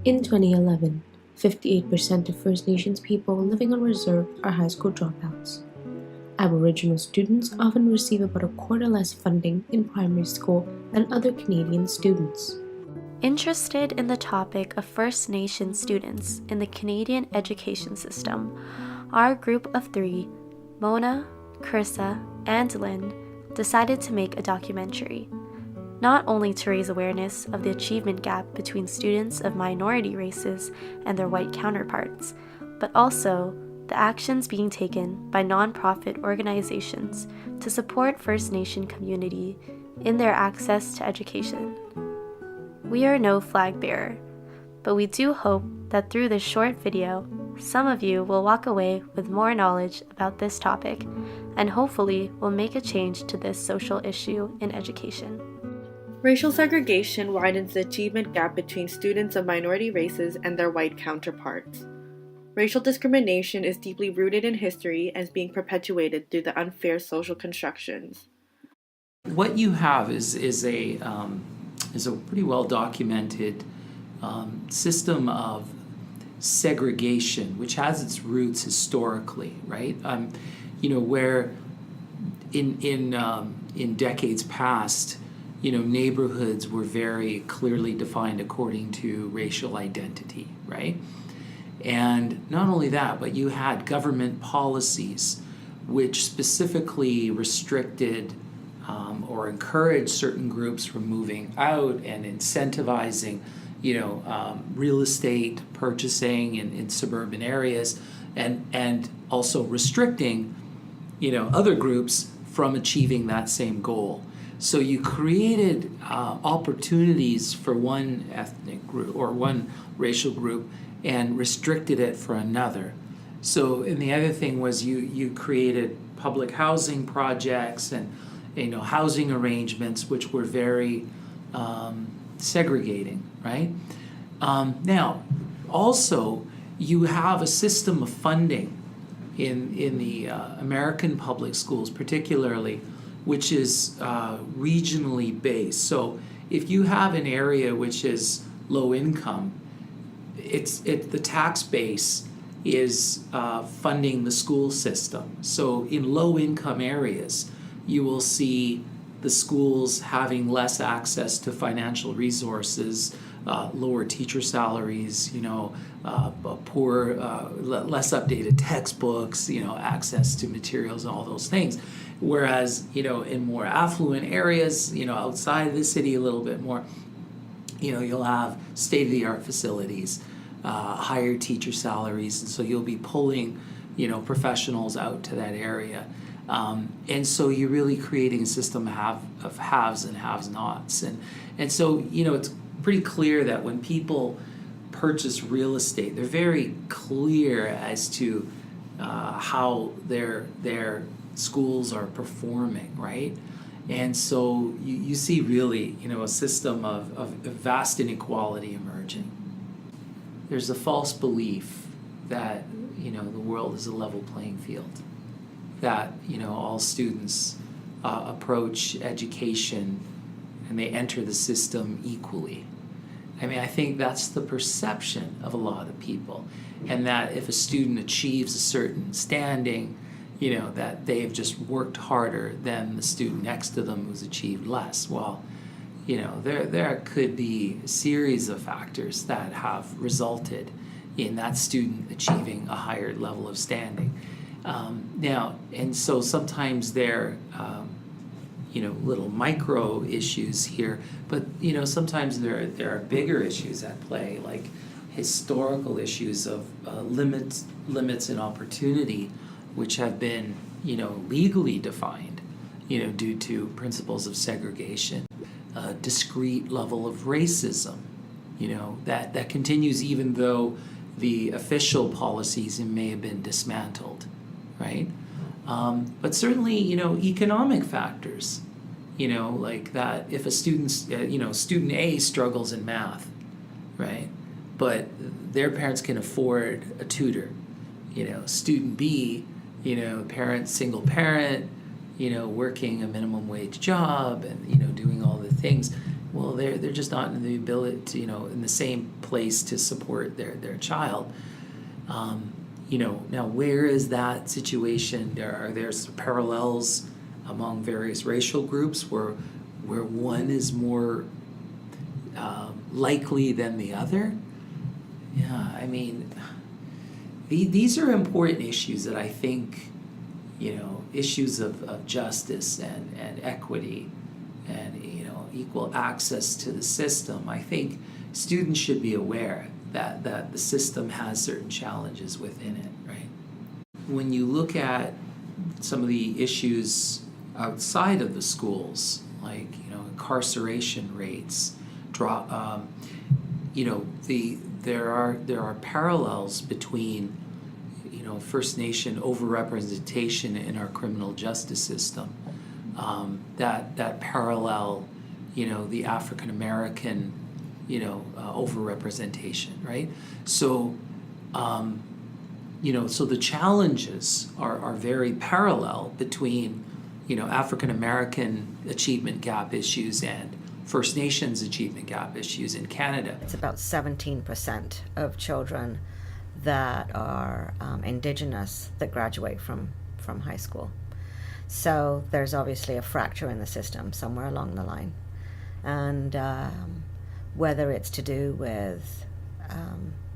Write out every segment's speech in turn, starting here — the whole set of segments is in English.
In 2011, 58% of First Nations people living on reserve are high school dropouts. Aboriginal students often receive about a quarter less funding in primary school than other Canadian students. Interested in the topic of First Nation students in the Canadian education system, our group of three, Mona, Krissa, and Lynn, decided to make a documentary, not only to raise awareness of the achievement gap between students of minority races and their white counterparts, but also the actions being taken by nonprofit organizations to support First Nation community in their access to education. We are no flag bearer, but we do hope that through this short video, some of you will walk away with more knowledge about this topic and hopefully will make a change to this social issue in education. Racial segregation widens the achievement gap between students of minority races and their white counterparts. Racial discrimination is deeply rooted in history and is being perpetuated through the unfair social constructions. What you have is a pretty well documented system of segregation, which has its roots historically, right? Where in decades past, neighborhoods were very clearly defined according to racial identity, right? And not only that, but you had government policies which specifically restricted or encouraged certain groups from moving out and incentivizing, real estate purchasing in suburban areas, and also restricting, other groups from achieving that same goal. So you created opportunities for one ethnic group or one racial group and restricted it for another. So, and the other thing was you created public housing projects and housing arrangements which were very segregating, right? Now, also you have a system of funding in the American public schools, particularly, which is regionally based. So if you have an area which is low income, the tax base is funding the school system. So in low income areas, you will see the schools having less access to financial resources, lower teacher salaries, poor, less updated textbooks, access to materials and all those things. Whereas, in more affluent areas, outside of the city a little bit more, you'll have state-of-the-art facilities, higher teacher salaries, and so you'll be pulling, professionals out to that area. And so you're really creating a system of haves and have-nots. And so, it's pretty clear that when people purchase real estate, they're very clear as to how their schools are performing, right? And so you see really, a system of vast inequality emerging. There's a false belief that, the world is a level playing field, that, all students approach education and they enter the system equally. I think that's the perception of a lot of people, and that if a student achieves a certain standing, that they've just worked harder than the student next to them who's achieved less. Well, there could be a series of factors that have resulted in that student achieving a higher level of standing. And so sometimes there little micro issues here, but sometimes there are bigger issues at play, like historical issues of limits and opportunity, which have been legally defined due to principles of segregation, a discrete level of racism that continues even though the official policies may have been dismantled, right? But certainly, economic factors, like that if a student's, student A struggles in math, right? But their parents can afford a tutor. Student B, single parent, working a minimum wage job and, doing all the things. well, they're just not in the ability to, in the same place to support their child. Now where is that situation? Are there parallels among various racial groups where one is more likely than the other? Yeah, I mean, these are important issues that I think, issues of justice and equity and, equal access to the system. I think students should be aware that the system has certain challenges within it, right? When you look at some of the issues outside of the schools, like, incarceration rates, there are parallels between, First Nation overrepresentation in our criminal justice system, that parallel, the African American, overrepresentation, right? So, so the challenges are very parallel between, African American achievement gap issues and First Nations achievement gap issues in Canada. It's about 17% of children that are Indigenous that graduate from high school. So there's obviously a fracture in the system somewhere along the line. And whether it's to do with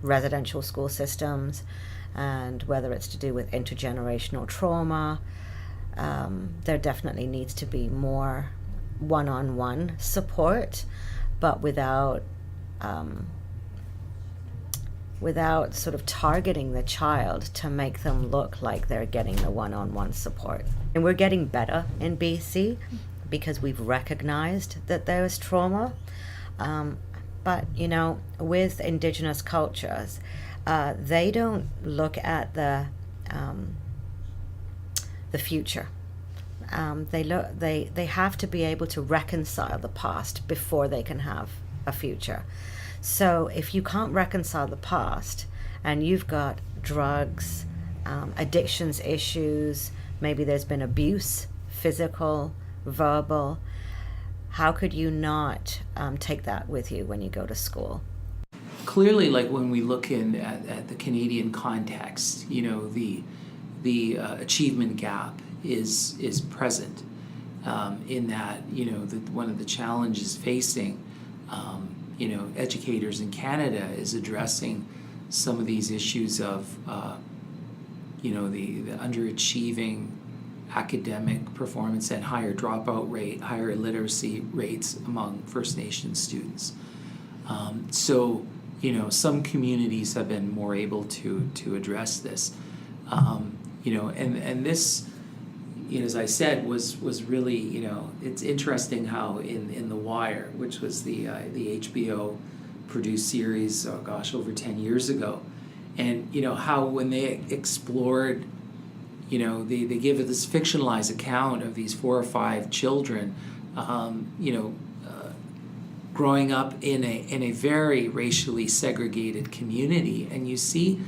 residential school systems and whether it's to do with intergenerational trauma, there definitely needs to be more one-on-one support, but without sort of targeting the child to make them look like they're getting the one-on-one support. And we're getting better in BC because we've recognized that there is trauma. But, with Indigenous cultures, they don't look at the future. They have to be able to reconcile the past before they can have a future. So if you can't reconcile the past and you've got drugs, addictions issues, maybe there's been abuse, physical, verbal, how could you not take that with you when you go to school? Clearly, like when we look at the Canadian context, the achievement gap is present in that, one of the challenges facing educators in Canada is addressing some of these issues of the underachieving academic performance and higher dropout rate, higher illiteracy rates among First Nations students. So some communities have been more able to address this, and this, as I said, was really, it's interesting how in The Wire, which was the HBO produced series, over 10 years ago, and how when they explored, they give it this fictionalized account of these 4 or 5 children, growing up in a very racially segregated community, and you see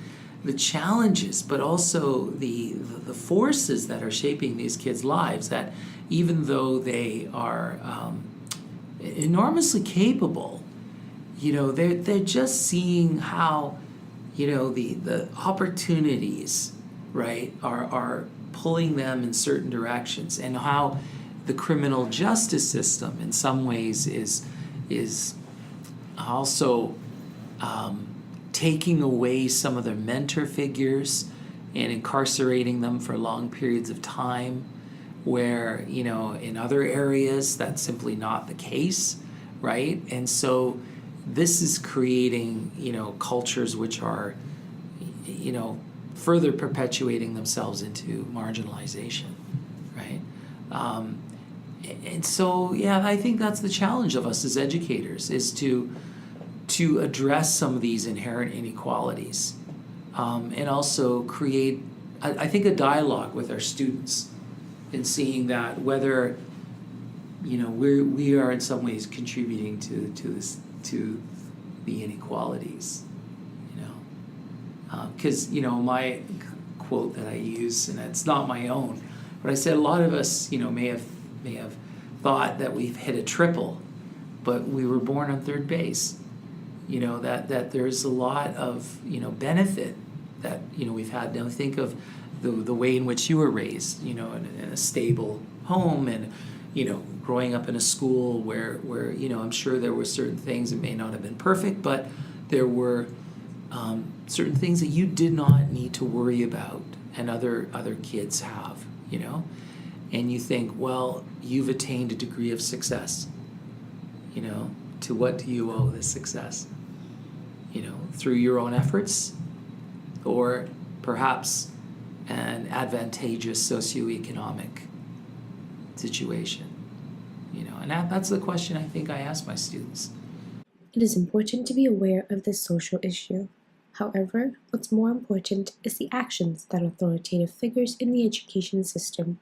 the challenges, but also the forces that are shaping these kids' lives, that even though they are enormously capable, they're just seeing how, the opportunities, right, are pulling them in certain directions, and how the criminal justice system in some ways is also taking away some of their mentor figures and incarcerating them for long periods of time, where, in other areas that's simply not the case, right? And so this is creating, cultures which are, further perpetuating themselves into marginalization, right? And so, I think that's the challenge of us as educators, is to address some of these inherent inequalities, and also create, I think, a dialogue with our students, in seeing that whether, we are in some ways contributing to the inequalities, because my quote that I use, and it's not my own, but I said a lot of us, may have thought that we've hit a triple but we were born on third base. That there's a lot of, benefit that, we've had. Now think of the way in which you were raised, in a stable home, and, growing up in a school where I'm sure there were certain things that may not have been perfect, but there were certain things that you did not need to worry about, and other kids have, and you think, well, you've attained a degree of success. To what do you owe this success? Through your own efforts, or perhaps an advantageous socioeconomic situation. And that's the question I think I ask my students. It is important to be aware of this social issue. However, what's more important is the actions that authoritative figures in the education system,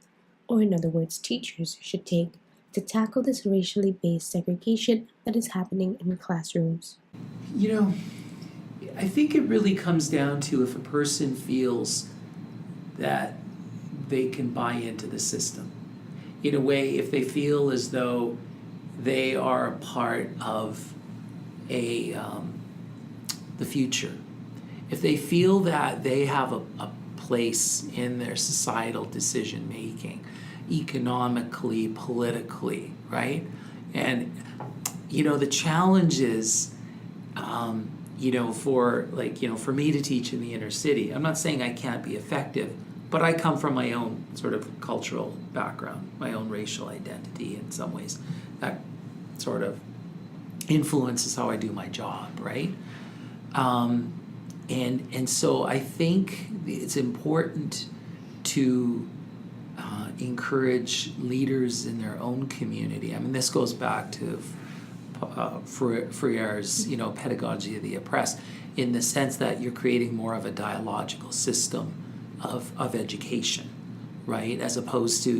or in other words, teachers, should take to tackle this racially based segregation that is happening in classrooms. I think it really comes down to if a person feels that they can buy into the system. In a way, if they feel as though they are a part of the future, if they feel that they have a place in their societal decision making, economically, politically, right? And the challenge is, for me to teach in the inner city, I'm not saying I can't be effective, but I come from my own sort of cultural background, my own racial identity in some ways. That sort of influences how I do my job, right? And so I think it's important to encourage leaders in their own community. I mean, this goes back to Freire's, pedagogy of the oppressed, in the sense that you're creating more of a dialogical system of education, right? As opposed to,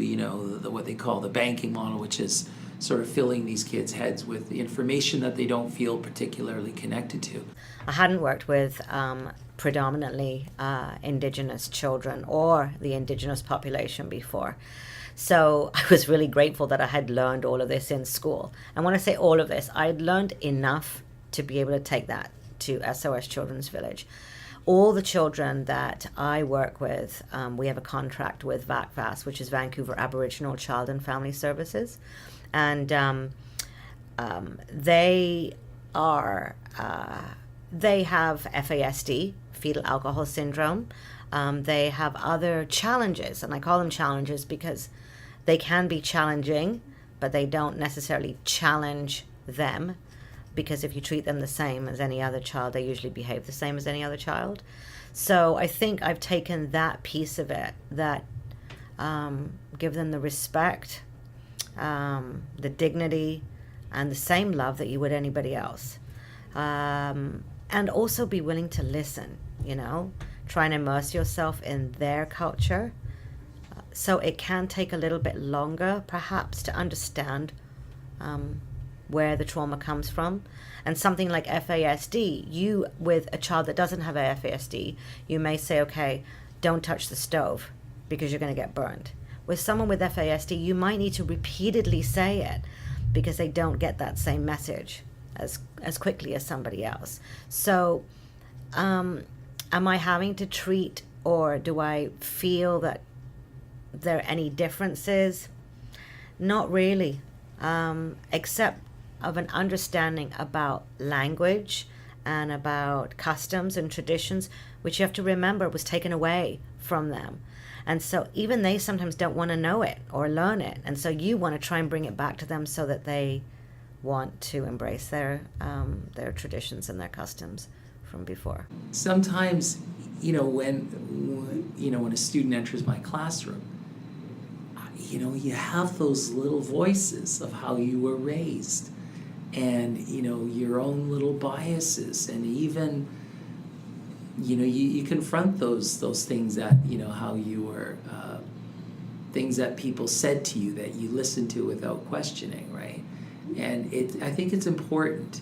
what they call the banking model, which is sort of filling these kids' heads with information that they don't feel particularly connected to. I hadn't worked with predominantly Indigenous children or the Indigenous population before. So I was really grateful that I had learned all of this in school. And when I say all of this, I had learned enough to be able to take that to SOS Children's Village. All the children that I work with, we have a contract with VACVAS, which is Vancouver Aboriginal Child and Family Services. And they have FASD, fetal alcohol syndrome. They have other challenges, and I call them challenges because they can be challenging, but they don't necessarily challenge them, because if you treat them the same as any other child, they usually behave the same as any other child. So I think I've taken that piece of it, that give them the respect, the dignity, and the same love that you would anybody else. And also be willing to listen, try and immerse yourself in their culture. So it can take a little bit longer, perhaps, to understand where the trauma comes from. And something like FASD, you, with a child that doesn't have a FASD, you may say, okay, don't touch the stove because you're going to get burned. With someone with FASD, you might need to repeatedly say it because they don't get that same message as quickly as somebody else. So am I having to treat, or do I feel that there are any differences? Not really, except of an understanding about language and about customs and traditions, which you have to remember was taken away from them. And so even they sometimes don't want to know it or learn it. And so you want to try and bring it back to them so that they want to embrace their traditions and their customs from before. Sometimes, when a student enters my classroom, you have those little voices of how you were raised, and your own little biases, and even you confront those things that how you were, things that people said to you that you listened to without questioning, right? And I think it's important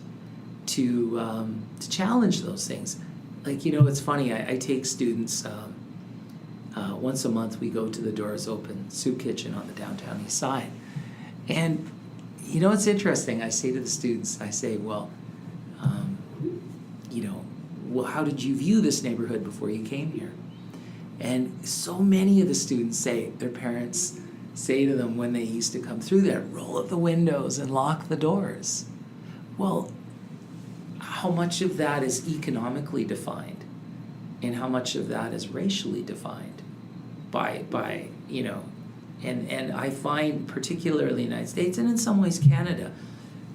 to challenge those things. Like, it's funny, I take students, once a month we go to the Doors Open Soup Kitchen on the downtown east side. And, it's interesting. I say to the students, I say, well, how did you view this neighborhood before you came here? And so many of the students say their parents say to them when they used to come through there, roll up the windows and lock the doors. Well, how much of that is economically defined and how much of that is racially defined by and I find particularly in the United States and in some ways Canada,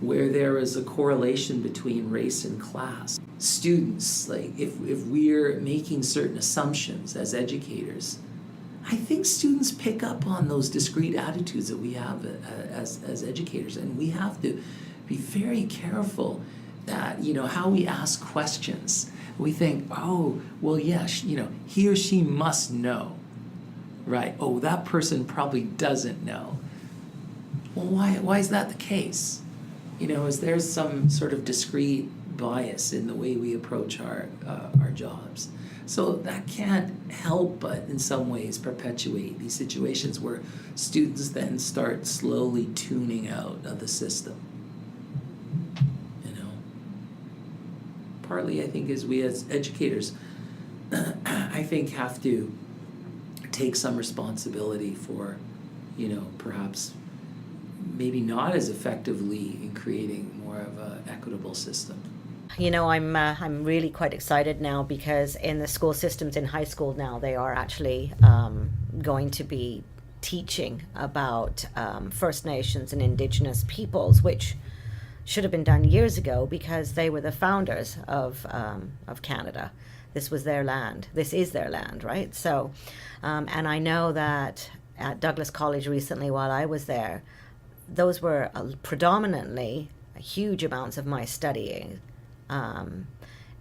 where there is a correlation between race and class. Students, like if we're making certain assumptions as educators, I think students pick up on those discrete attitudes that we have as educators, and we have to be very careful that, how we ask questions. We think, oh, well, yes, he or she must know, right? Oh, that person probably doesn't know. Well, why is that the case? Is there some sort of discrete bias in the way we approach our jobs? So that can't help but in some ways perpetuate these situations where students then start slowly tuning out of the system. Partly I think as we as educators I think have to take some responsibility for, perhaps maybe not as effectively in creating more of an equitable system. I'm really quite excited now because in the school systems in high school now, they are actually going to be teaching about First Nations and Indigenous peoples, which should have been done years ago because they were the founders of Canada. This was their land. This is their land, right? So, and I know that at Douglas College recently, while I was there, those were predominantly huge amounts of my studying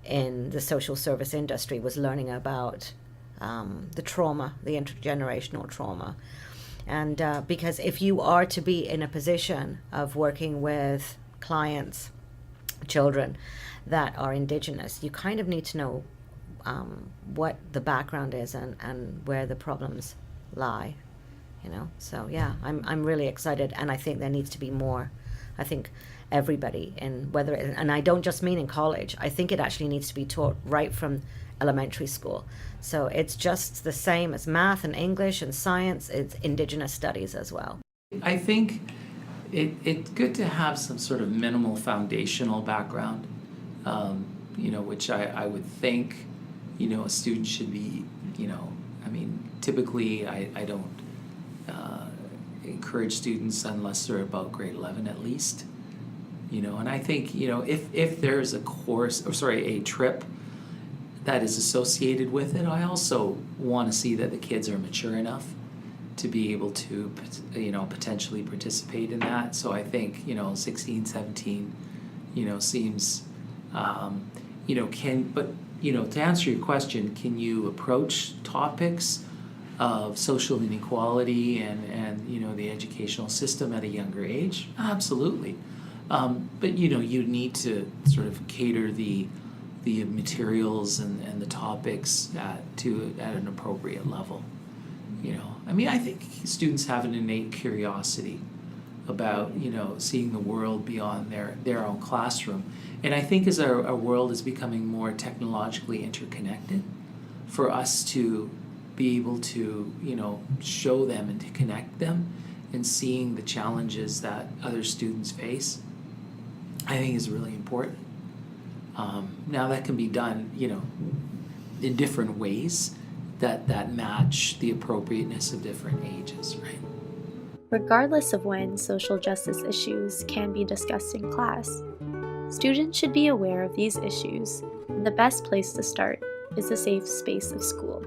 in the social service industry was learning about the trauma, the intergenerational trauma. And because if you are to be in a position of working with clients, children that are Indigenous, you kind of need to know what the background is and where the problems lie, So yeah, I'm really excited, and I think there needs to be more. I think everybody, and I don't just mean in college, I think it actually needs to be taught right from elementary school. So it's just the same as math and English and science, it's Indigenous studies as well. I think it's good to have some sort of minimal foundational background, which I would think, a student should be, typically I don't encourage students unless they're about grade 11 at least, and I think, if there's a trip that is associated with it, I also want to see that the kids are mature enough to be able to, potentially participate in that. So I think, 16, 17, seems, to answer your question, can you approach topics of social inequality and the educational system at a younger age? Absolutely. But, you need to sort of cater the materials and the topics at an appropriate level. I think students have an innate curiosity about, seeing the world beyond their own classroom. And I think as our world is becoming more technologically interconnected, for us to be able to, show them and to connect them and seeing the challenges that other students face, I think is really important. Now that can be done, in different ways that match the appropriateness of different ages, right? Regardless of when social justice issues can be discussed in class, students should be aware of these issues, and the best place to start is a safe space of school.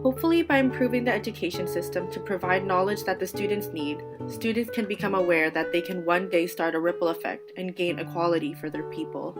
Hopefully, by improving the education system to provide knowledge that the students need, students can become aware that they can one day start a ripple effect and gain equality for their people.